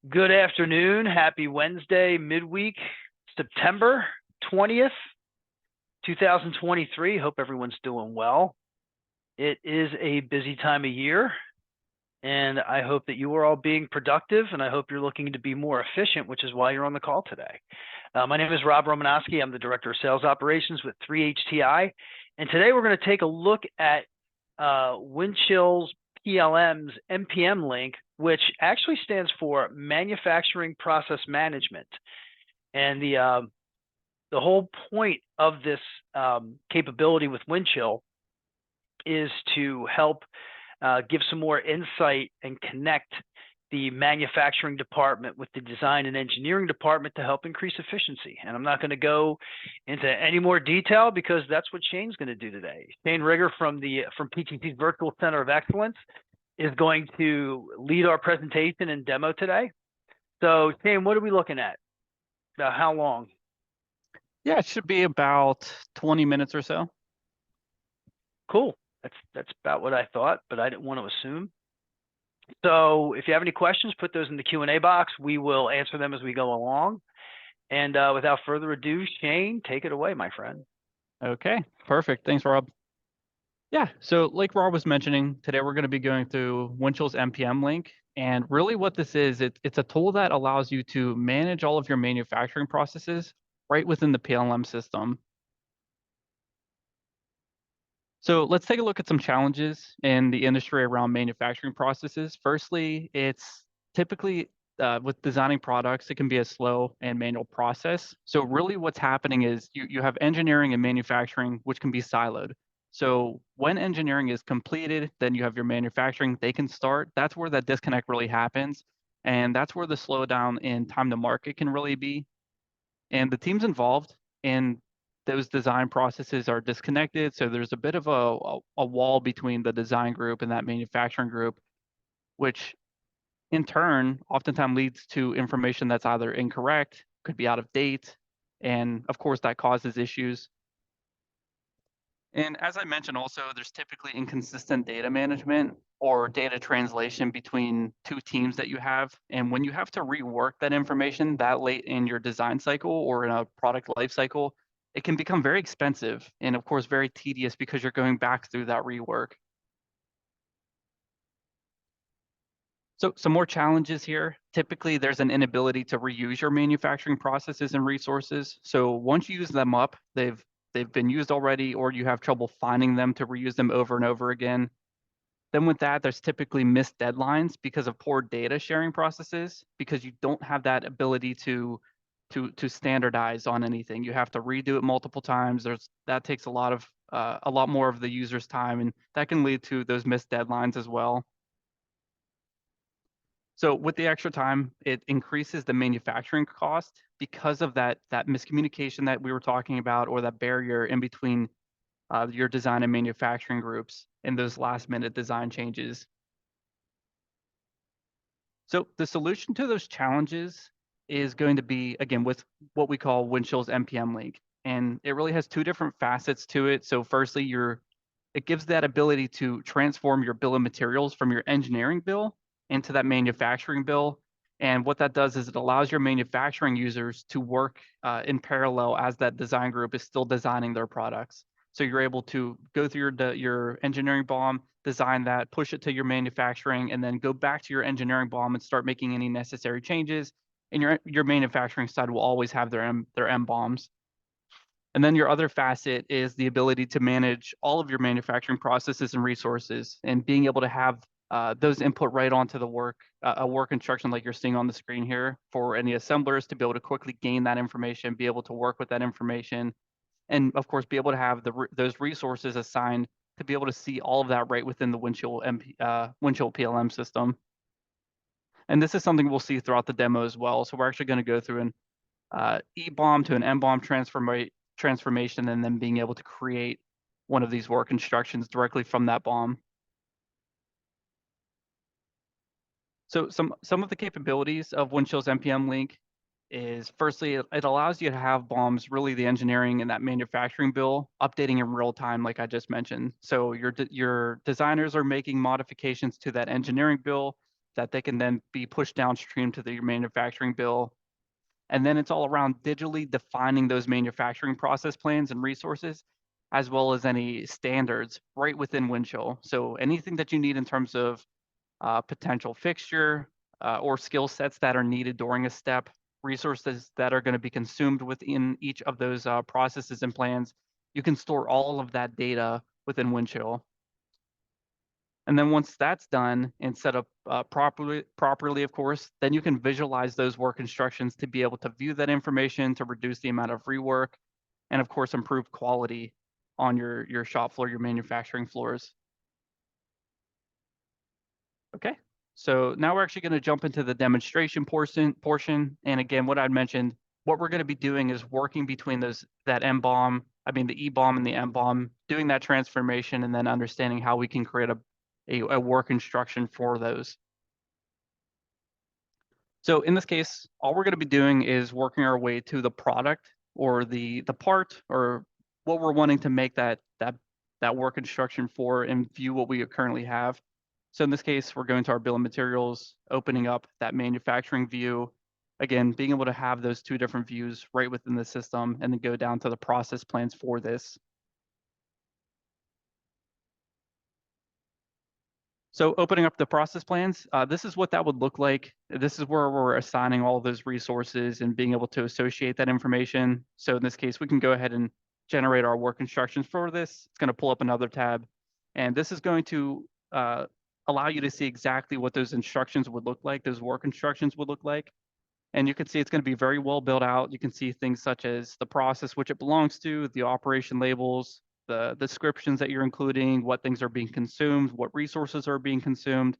Good afternoon. Happy Wednesday, midweek, September 20th, 2023. Hope everyone's doing well. It is a busy time of year, and I hope that you are all being productive, and I hope you're looking to be more efficient, which is why you're on the call today. My name is Rob Romanowski. I'm the Director of Sales Operations with 3HTI, and today we're going to take a look at Windchill's PLM's MPM Link, which actually stands for Manufacturing Process Management. And the whole point of this capability with Windchill is to help give some more insight and connect the manufacturing department with the design and engineering department to help increase efficiency. And I'm not going to go into any more detail because that's what Shane's going to do today. Shane Rigger from PTC's Virtual Center of Excellence is going to lead our presentation and demo today. So Shane, what are we looking at? About how long? Yeah, it should be about 20 minutes or so. Cool. That's about what I thought, but I didn't want to assume. So if you have any questions, put those in the Q&A box. We will answer them as we go along. And without further ado, Shane, take it away, my friend. Okay, perfect. Thanks, Rob. Yeah, so like Rob was mentioning, today we're going to be going through Windchill's MPM Link. And really what this is, it's a tool that allows you to manage all of your manufacturing processes right within the PLM system. So let's take a look at some challenges in the industry around manufacturing processes. Firstly, it's typically with designing products, it can be a slow and manual process. So really what's happening is you have engineering and manufacturing, which can be siloed. So when engineering is completed, then you have your manufacturing, they can start. That's where that disconnect really happens. And that's where the slowdown in time to market can really be. And the teams involved in those design processes are disconnected. So there's a bit of a wall between the design group and that manufacturing group, which in turn oftentimes leads to information that's either incorrect, could be out of date, and of course that causes issues. And as I mentioned also, there's typically inconsistent data management or data translation between two teams that you have. And when you have to rework that information that late in your design cycle or in a product life cycle, it can become very expensive and of course very tedious because you're going back through that rework. So some more challenges here. Typically, there's an inability to reuse your manufacturing processes and resources. So once you use them up, they've been used already, or you have trouble finding them to reuse them over and over again. Then with that, there's typically missed deadlines because of poor data sharing processes, because you don't have that ability to standardize on anything. You have to redo it multiple times. That takes a lot more of the user's time, and that can lead to those missed deadlines as well. So with the extra time, it increases the manufacturing cost because of that miscommunication that we were talking about, or that barrier in between your design and manufacturing groups in those last minute design changes. So the solution to those challenges is going to be, again, with what we call Windchill's MPM Link. And it really has two different facets to it. So firstly, it gives that ability to transform your bill of materials from your engineering bill into that manufacturing bill. And what that does is it allows your manufacturing users to work in parallel as that design group is still designing their products. So you're able to go through your engineering BOM, design that, push it to your manufacturing, and then go back to your engineering BOM and start making any necessary changes. And your manufacturing side will always have their MBOMs. And then your other facet is the ability to manage all of your manufacturing processes and resources, and being able to have those input right onto the work instruction like you're seeing on the screen here for any assemblers to be able to quickly gain that information, be able to work with that information, and of course be able to have those resources assigned to be able to see all of that right within the Windchill PLM system. And this is something we'll see throughout the demo as well. So we're actually going to go through an EBOM to an MBOM transformation, and then being able to create one of these work instructions directly from that BOM. So some of the capabilities of Windchill's MPM Link is, firstly, it allows you to have BOMs, really the engineering and that manufacturing bill, updating in real time, like I just mentioned. So your designers are making modifications to that engineering bill. that they can then be pushed downstream to the manufacturing bill. And then it's all around digitally defining those manufacturing process plans and resources, as well as any standards right within Windchill. So anything that you need in terms of potential fixture or skill sets that are needed during a step, resources that are going to be consumed within each of those processes and plans, you can store all of that data within Windchill. And then once that's done and set up properly, of course, then you can visualize those work instructions to be able to view that information to reduce the amount of rework and, of course, improve quality on your shop floor, your manufacturing floors. Okay, so now we're actually going to jump into the demonstration portion. And again, what I mentioned, what we're going to be doing is working between the EBOM and the MBOM, doing that transformation and then understanding how we can create a work instruction for those. So in this case, all we're going to be doing is working our way to the product or the part or what we're wanting to make that work instruction for and view what we currently have. So in this case, we're going to our bill of materials, opening up that manufacturing view. Again, being able to have those two different views right within the system and then go down to the process plans for this. So opening up the process plans, this is what that would look like. This is where we're assigning all of those resources and being able to associate that information. So in this case, we can go ahead and generate our work instructions for this. It's going to pull up another tab. And this is going to allow you to see exactly what those instructions would look like, those work instructions would look like. And you can see it's going to be very well built out. You can see things such as the process which it belongs to, the operation labels, the descriptions that you're including, what things are being consumed, what resources are being consumed,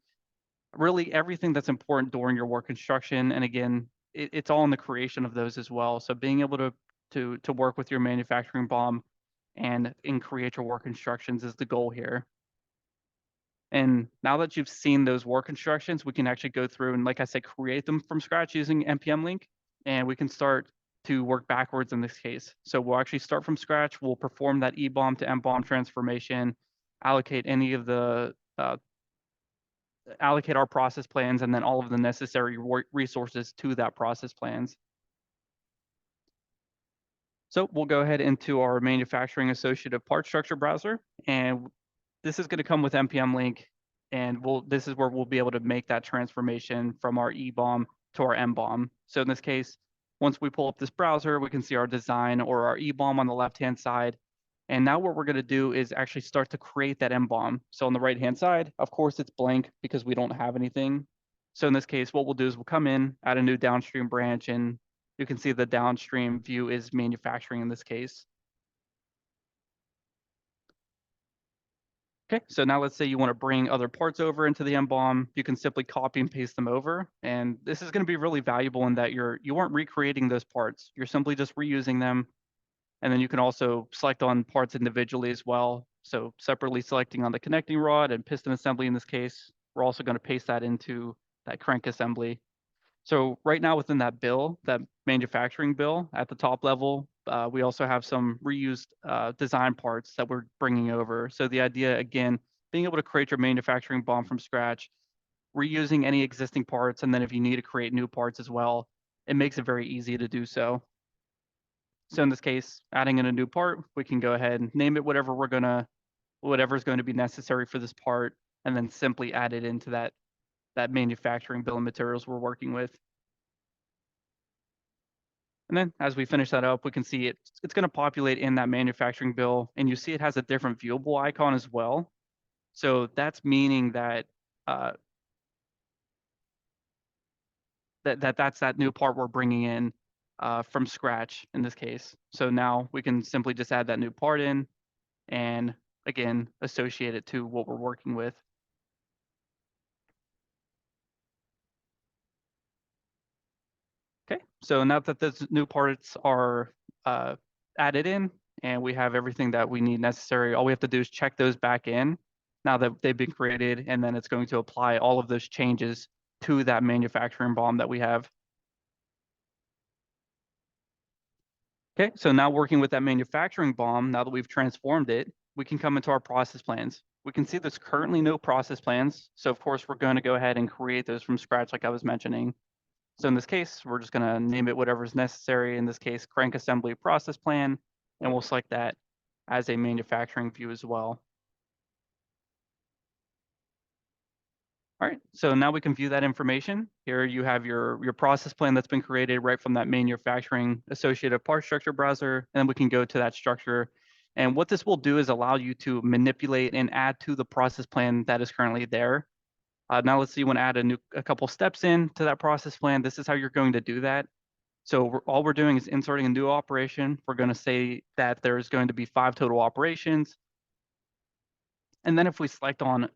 really everything that's important during your work instruction. And again, it's all in the creation of those as well. So being able to work with your manufacturing BOM and create your work instructions is the goal here. And now that you've seen those work instructions, we can actually go through and, like I said, create them from scratch using MPM Link, and we can start to work backwards in this case. So we'll actually start from scratch. We'll perform that EBOM to MBOM transformation, allocate any of the allocate our process plans, and then all of the necessary resources to that process plans. So we'll go ahead into our manufacturing associative part structure browser, and this is going to come with MPM Link, and this is where we'll be able to make that transformation from our EBOM to our MBOM. So in this case, once we pull up this browser, we can see our design or our EBOM on the left-hand side. And now what we're going to do is actually start to create that MBOM. So on the right-hand side, of course, it's blank because we don't have anything. So in this case, what we'll do is we'll come in, add a new downstream branch, and you can see the downstream view is manufacturing in this case. Okay, so now let's say you want to bring other parts over into the MBOM. You can simply copy and paste them over. And this is going to be really valuable in that you aren't recreating those parts. You're simply just reusing them. And then you can also select on parts individually as well. So separately selecting on the connecting rod and piston assembly in this case, we're also going to paste that into that crank assembly. So right now within that bill, that manufacturing bill at the top level, we also have some reused design parts that we're bringing over. So the idea, again, being able to create your manufacturing BOM from scratch, reusing any existing parts, and then if you need to create new parts as well, it makes it very easy to do so. So in this case, adding in a new part, we can go ahead and name it whatever's going to be necessary for this part, and then simply add it into that manufacturing bill of materials we're working with. And then as we finish that up, we can see it's going to populate in that manufacturing bill, and you see it has a different viewable icon as well. So that's meaning that that's that new part we're bringing in from scratch in this case. So now we can simply just add that new part in and again, associate it to what we're working with. Okay, so now that those new parts are added in and we have everything that we need necessary, all we have to do is check those back in now that they've been created, and then it's going to apply all of those changes to that manufacturing BOM that we have. Okay, so now working with that manufacturing BOM, now that we've transformed it, we can come into our process plans. We can see there's currently no process plans. So of course, we're going to go ahead and create those from scratch, like I was mentioning. So in this case, we're just going to name it whatever's necessary. In this case, crank assembly process plan, and we'll select that as a manufacturing view as well. All right, so now we can view that information. Here you have your process plan that's been created right from that manufacturing associated part structure browser, and then we can go to that structure. And what this will do is allow you to manipulate and add to the process plan that is currently there. Now let's say you want to add a couple steps in to that process plan. This is how you're going to do that. So all we're doing is inserting a new operation. We're going to say that there's going to be 5 total operations. And then if we select on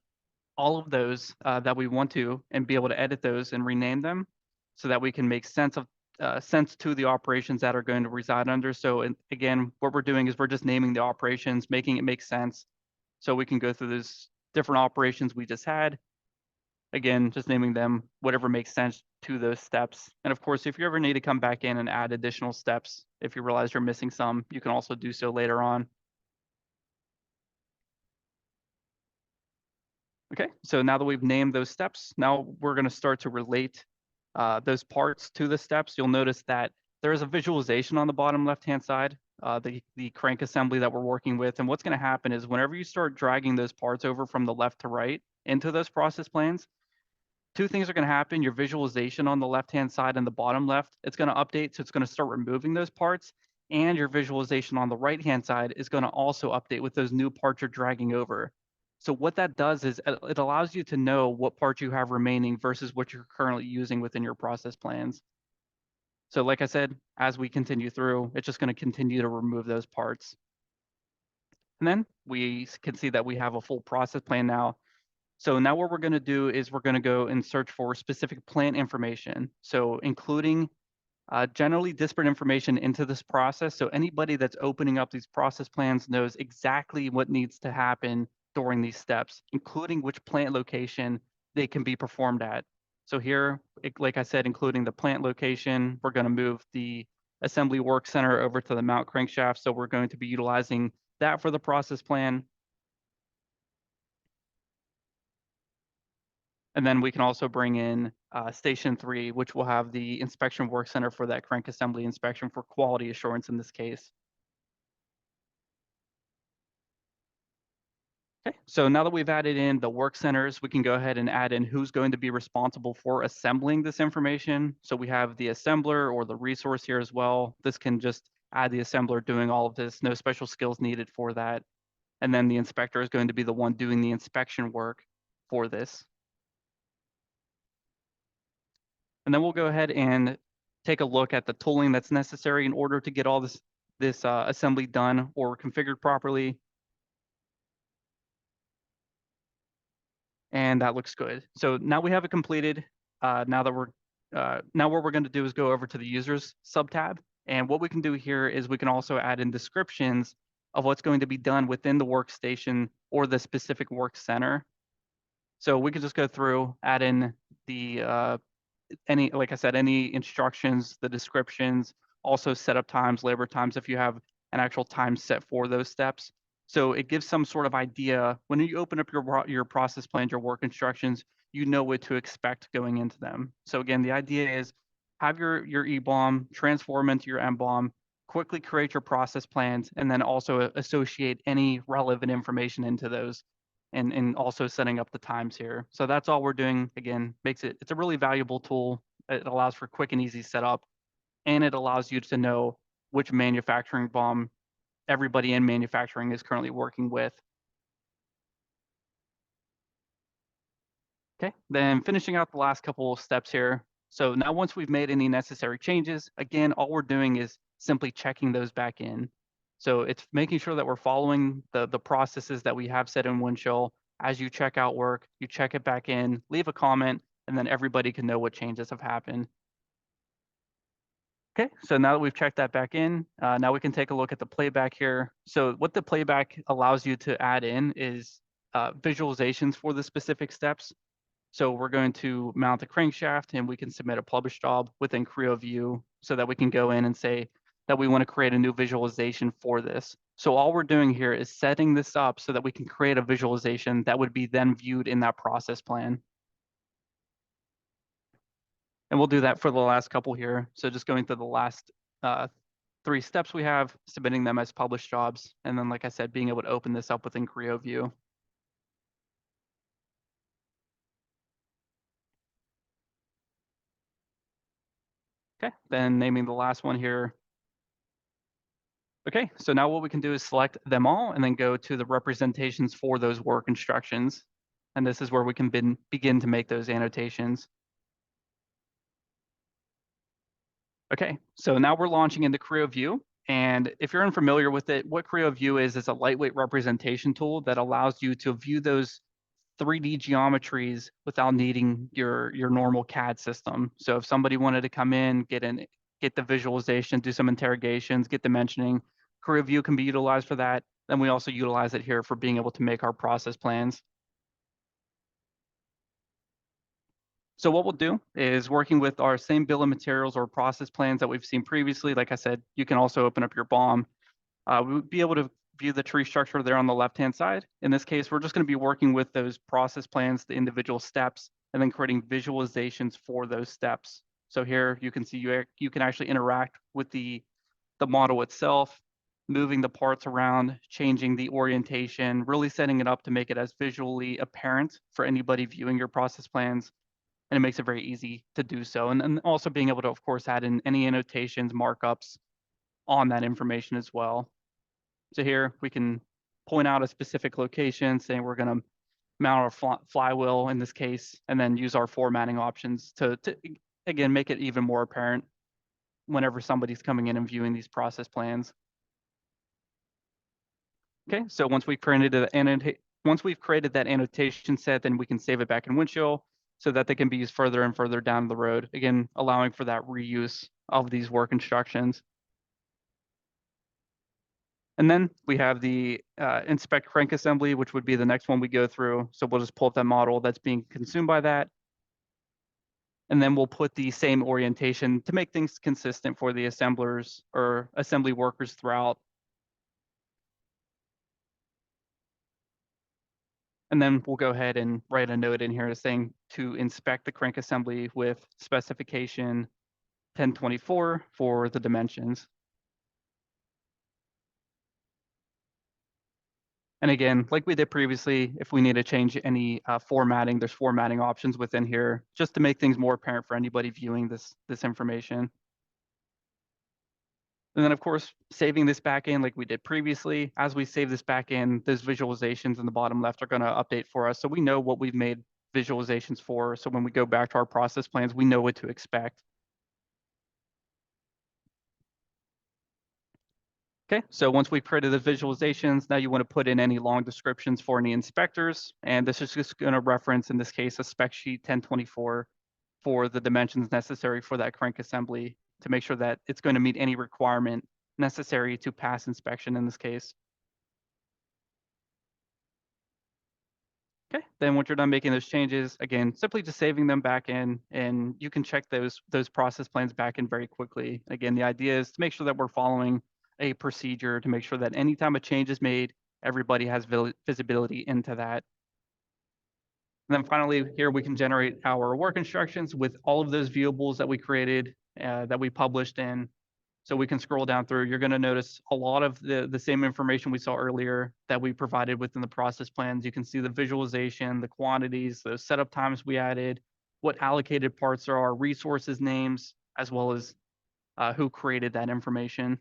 all of those that we want to and be able to edit those and rename them so that we can make sense to the operations that are going to reside under. So again, what we're doing is we're just naming the operations, making it make sense. So we can go through those different operations we just had. Again, just naming them whatever makes sense to those steps. And of course, if you ever need to come back in and add additional steps, if you realize you're missing some, you can also do so later on. Okay, so now that we've named those steps, now we're going to start to relate those parts to the steps. You'll notice that there is a visualization on the bottom left-hand side, the crank assembly that we're working with. And what's going to happen is whenever you start dragging those parts over from the left to right into those process plans, 2 things are going to happen. Your visualization on the left-hand side and the bottom left, it's going to update. So it's going to start removing those parts. And your visualization on the right-hand side is going to also update with those new parts you're dragging over. So what that does is it allows you to know what parts you have remaining versus what you're currently using within your process plans. So like I said, as we continue through, it's just going to continue to remove those parts. And then we can see that we have a full process plan now. So now what we're going to do is we're going to go and search for specific plant information. So including generally disparate information into this process. So anybody that's opening up these process plans knows exactly what needs to happen during these steps, including which plant location they can be performed at. So here, like I said, including the plant location, we're going to move the assembly work center over to the mount crankshaft. So we're going to be utilizing that for the process plan. And then we can also bring in station 3, which will have the inspection work center for that crank assembly inspection for quality assurance in this case. Okay, so now that we've added in the work centers, we can go ahead and add in who's going to be responsible for assembling this information. So we have the assembler or the resource here as well. This can just add the assembler doing all of this, no special skills needed for that. And then the inspector is going to be the one doing the inspection work for this. And then we'll go ahead and take a look at the tooling that's necessary in order to get all this assembly done or configured properly. And that looks good. So now we have it completed. Now what we're going to do is go over to the users subtab. And what we can do here is we can also add in descriptions of what's going to be done within the workstation or the specific work center. So we can just go through, add in the like I said, any instructions, the descriptions, also setup times, labor times, if you have an actual time set for those steps. So it gives some sort of idea when you open up your process plans, your work instructions, you know what to expect going into them. So again, the idea is have your EBOM transform into your MBOM, quickly create your process plans, and then also associate any relevant information into those. And also setting up the times here. So that's all we're doing. Again, it's a really valuable tool. It allows for quick and easy setup, and it allows you to know which manufacturing BOM everybody in manufacturing is currently working with. Okay, then finishing out the last couple of steps here. So now once we've made any necessary changes, again, all we're doing is simply checking those back in. So it's making sure that we're following the processes that we have set in Windchill. As you check out work, you check it back in, leave a comment, and then everybody can know what changes have happened. Okay, so now that we've checked that back in, now we can take a look at the playback here. So what the playback allows you to add in is visualizations for the specific steps. So we're going to mount the crankshaft and we can submit a publish job within Creo view so that we can go in and say that we want to create a new visualization for this. So all we're doing here is setting this up so that we can create a visualization that would be then viewed in that process plan. And we'll do that for the last couple here. So just going through the last 3 steps we have, submitting them as published jobs. And then, like I said, being able to open this up within Creo view. Okay, then naming the last one here. Okay, so now what we can do is select them all and then go to the representations for those work instructions. And this is where we can begin to make those annotations. Okay, so now we're launching into Creo View. And if you're unfamiliar with it, what Creo View is a lightweight representation tool that allows you to view those 3D geometries without needing your normal CAD system. So if somebody wanted to come in, get the visualization, do some interrogations, get dimensioning, Creo View can be utilized for that. Then we also utilize it here for being able to make our process plans. So what we'll do is working with our same bill of materials or process plans that we've seen previously. Like I said, you can also open up your BOM. We would be able to view the tree structure there on the left-hand side. In this case, we're just going to be working with those process plans, the individual steps, and then creating visualizations for those steps. So here you can see you can actually interact with the model itself, moving the parts around, changing the orientation, really setting it up to make it as visually apparent for anybody viewing your process plans. And it makes it very easy to do so. And also being able to, of course, add in any annotations, markups on that information as well. So here we can point out a specific location, saying we're going to mount our flywheel in this case, and then use our formatting options to again, make it even more apparent whenever somebody's coming in and viewing these process plans. Okay, so once we've created that annotation set, then we can save it back in Windchill so that they can be used further and further down the road, again, allowing for that reuse of these work instructions. And then we have the inspect crank assembly, which would be the next one we go through. So we'll just pull up that model that's being consumed by that. And then we'll put the same orientation to make things consistent for the assemblers or assembly workers throughout. And then we'll go ahead and write a note in here saying to inspect the crank assembly with specification 1024 for the dimensions. And again, like we did previously, if we need to change any formatting, there's formatting options within here just to make things more apparent for anybody viewing this information. And then of course, saving this back in like we did previously. As we save this back in, those visualizations in the bottom left are going to update for us. So we know what we've made visualizations for. So when we go back to our process plans, we know what to expect. Okay, so once we've created the visualizations, now you want to put in any long descriptions for any inspectors. And this is just going to reference, in this case, a spec sheet 1024 for the dimensions necessary for that crank assembly to make sure that it's going to meet any requirement necessary to pass inspection in this case. Okay, then once you're done making those changes, again, simply just saving them back in, and you can check those process plans back in very quickly. Again, the idea is to make sure that we're following a procedure to make sure that anytime a change is made, everybody has visibility into that. And then finally, here we can generate our work instructions with all of those viewables that we created, that we published in. So we can scroll down through. You're going to notice a lot of the same information we saw earlier that we provided within the process plans. You can see the visualization, the quantities, the setup times we added, what allocated parts are, resources names, as well as who created that information.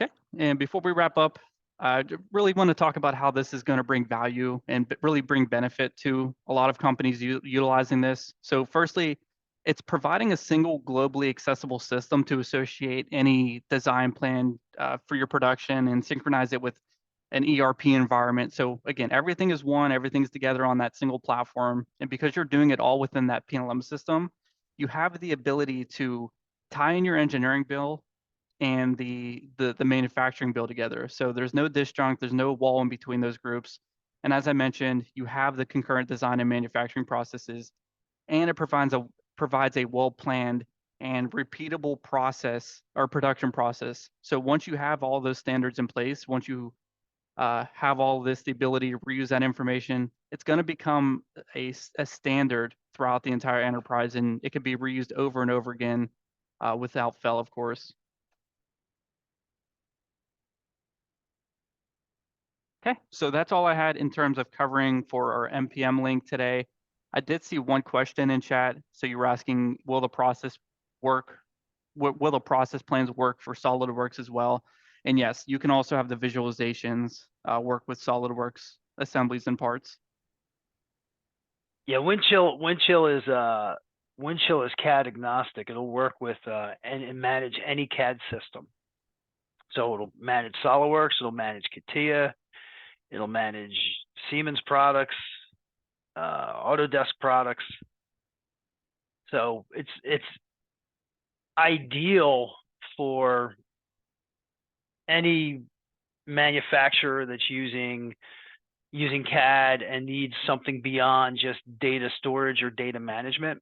Okay, and before we wrap up, I really want to talk about how this is going to bring value and really bring benefit to a lot of companies utilizing this. So firstly, it's providing a single globally accessible system to associate any design plan for your production and synchronize it with an ERP environment. So again, everything is one, everything's together on that single platform. And because you're doing it all within that PLM system, you have the ability to tie in your engineering bill and the manufacturing bill together. So there's no disjunct, there's no wall in between those groups. And as I mentioned, you have the concurrent design and manufacturing processes, and it provides a well-planned and repeatable process or production process. So once you have all those standards in place, once you have all this, the ability to reuse that information, it's going to become a standard throughout the entire enterprise, and it can be reused over and over again without fail, of course. Okay, so that's all I had in terms of covering for our MPM link today. I did see one question in chat. So you were asking, will the process work? Will the process plans work for SolidWorks as well? And yes, you can also have the visualizations work with SolidWorks assemblies and parts. Yeah, Windchill is CAD agnostic. It'll work with and manage any CAD system. So it'll manage SolidWorks, it'll manage CATIA, it'll manage Siemens products, Autodesk products. So it's ideal for any manufacturer that's using CAD and needs something beyond just data storage or data management.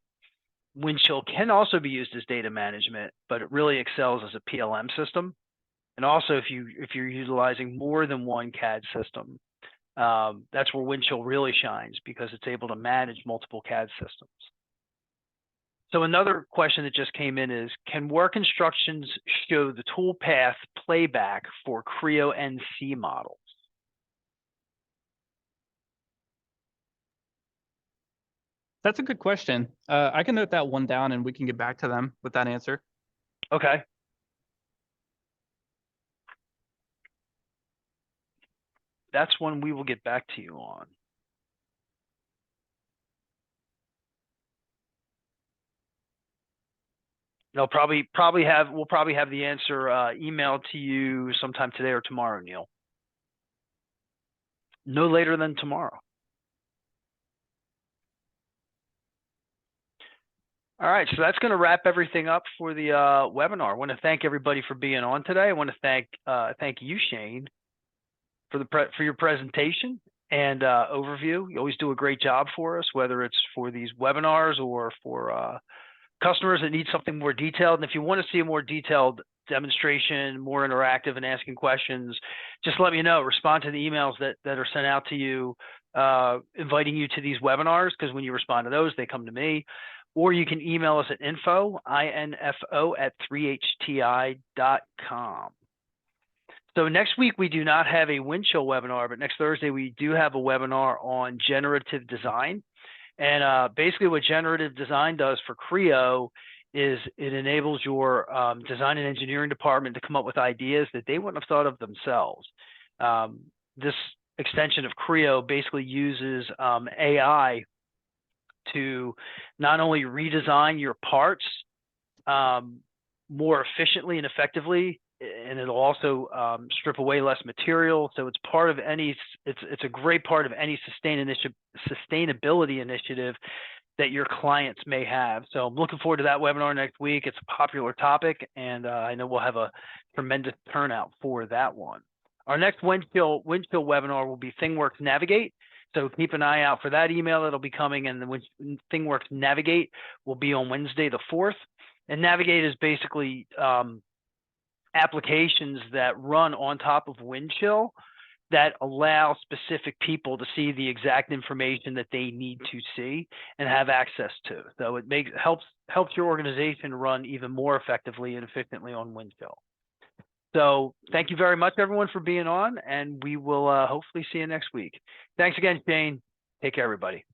Windchill can also be used as data management, but it really excels as a PLM system. And also, if you're utilizing more than one CAD system, that's where Windchill really shines, because it's able to manage multiple CAD systems. So another question that just came in is, can work instructions show the toolpath playback for Creo NC models? That's a good question. I can note that one down and we can get back to them with that answer. Okay. That's one we will get back to you on. We'll probably have the answer emailed to you sometime today or tomorrow, Neil. No later than tomorrow. All right, so that's going to wrap everything up for the webinar. I want to thank everybody for being on today. I want to thank you, Shane, for your presentation and overview. You always do a great job for us, whether it's for these webinars or for customers that need something more detailed. And if you want to see a more detailed demonstration, more interactive and asking questions, just let me know. Respond to the emails that are sent out to you, inviting you to these webinars, because when you respond to those, they come to me. Or you can email us at info@3hti.com. So next week, we do not have a Windchill webinar, but next Thursday, we do have a webinar on generative design. And basically what generative design does for Creo is it enables your design and engineering department to come up with ideas that they wouldn't have thought of themselves. This extension of Creo basically uses AI to not only redesign your parts more efficiently and effectively, and it'll also strip away less material. So it's part of it's a great part of any sustainability initiative that your clients may have. So I'm looking forward to that webinar next week. It's a popular topic, and I know we'll have a tremendous turnout for that one. Our next Windchill webinar will be ThingWorx Navigate. So keep an eye out for that email that'll be coming, and the ThingWorx Navigate will be on Wednesday the 4th. And Navigate is basically applications that run on top of Windchill that allow specific people to see the exact information that they need to see and have access to. So it helps your organization run even more effectively and efficiently on Windchill. So thank you very much, everyone, for being on, and we will hopefully see you next week. Thanks again, Shane. Take care, everybody.